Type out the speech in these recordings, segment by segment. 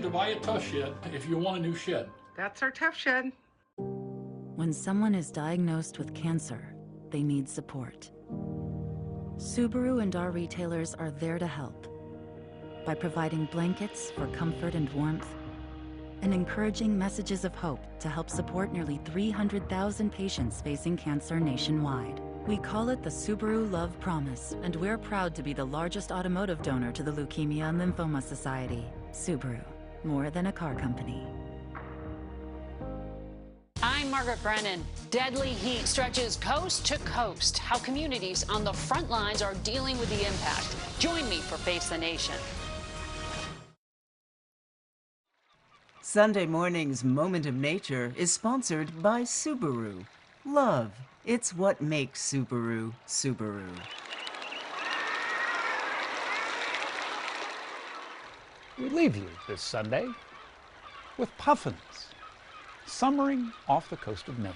you to buy a tough shed if you want a new shed. That's our tough shed. When someone is diagnosed with cancer, they need support. Subaru and our retailers are there to help by providing blankets for comfort and warmth and encouraging messages of hope to help support nearly 300,000 patients facing cancer nationwide. We call it the Subaru Love Promise, and we're proud to be the largest automotive donor to the Leukemia and Lymphoma Society. Subaru, more than a car company. I'm Margaret Brennan. Deadly heat stretches coast to coast. How communities on the front lines are dealing with the impact. Join me for Face the Nation. Sunday morning's Moment of Nature is sponsored by Subaru. Love, it's what makes Subaru, Subaru. We leave you this Sunday with puffins summering off the coast of Maine.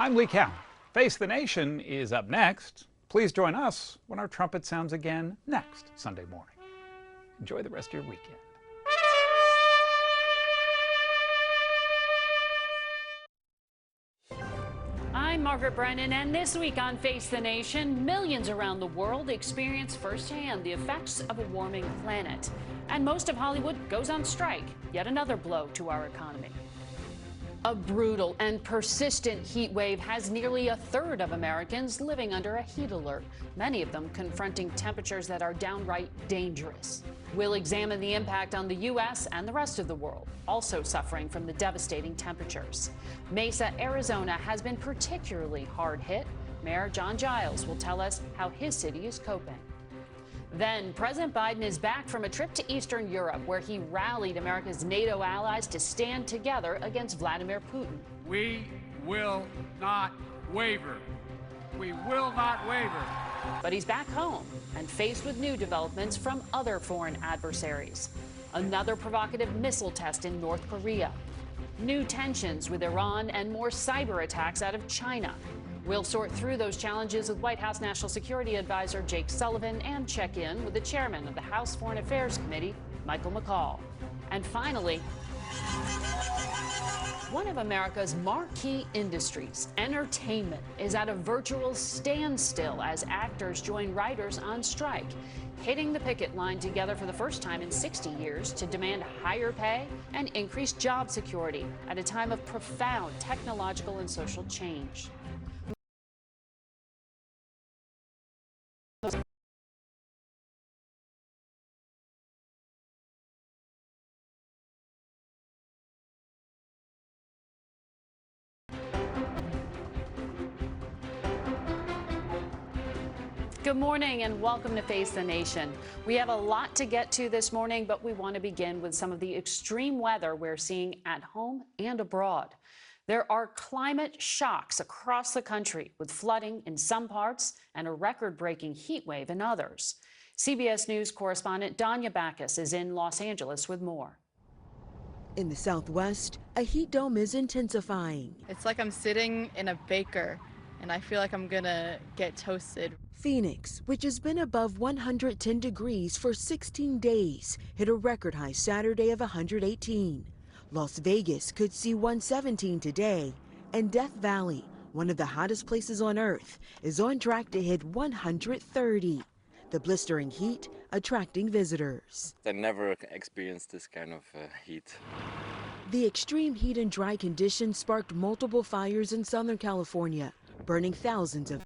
I'm Kcal. Face the Nation is up next. Please join us when our trumpet sounds again next Sunday morning. Enjoy the rest of your weekend. I'm Margaret Brennan, and this week on Face the Nation, millions around the world experience firsthand the effects of a warming planet. And most of Hollywood goes on strike, yet another blow to our economy. A brutal and persistent heat wave has nearly a third of Americans living under a heat alert, many of them confronting temperatures that are downright dangerous. We'll examine the impact on the U.S. and the rest of the world, also suffering from the devastating temperatures. Mesa, Arizona has been particularly hard hit. Mayor John Giles will tell us how his city is coping. Then, President Biden is back from a trip to Eastern Europe, where he rallied America's NATO allies to stand together against Vladimir Putin. We will not waver. We will not waver. But he's back home and faced with new developments from other foreign adversaries. Another provocative missile test in North Korea. New tensions with Iran and more cyber attacks out of China. We'll sort through those challenges with White House National Security Advisor Jake Sullivan and check in with the chairman of the House Foreign Affairs Committee, Michael McCaul. And finally, one of America's marquee industries, entertainment, is at a virtual standstill as actors join writers on strike, hitting the picket line together for the first time in 60 years to demand higher pay and increased job security at a time of profound technological and social change. Good morning and welcome to Face the Nation. We have a lot to get to this morning, but we want to begin with some of the extreme weather we're seeing at home and abroad. There are climate shocks across the country, with flooding in some parts and a record-breaking heat wave in others. CBS News correspondent Danya Backus is in Los Angeles with more. In the Southwest, a heat dome is intensifying. It's like I'm sitting in a baker and I feel like I'm gonna get toasted. Phoenix, which has been above 110 degrees for 16 days, hit a record high Saturday of 118. Las Vegas could see 117 today, and Death Valley, one of the hottest places on Earth, is on track to hit 130. The blistering heat attracting visitors. I never experienced this kind of heat. The extreme heat and dry conditions sparked multiple fires in Southern California, burning thousands of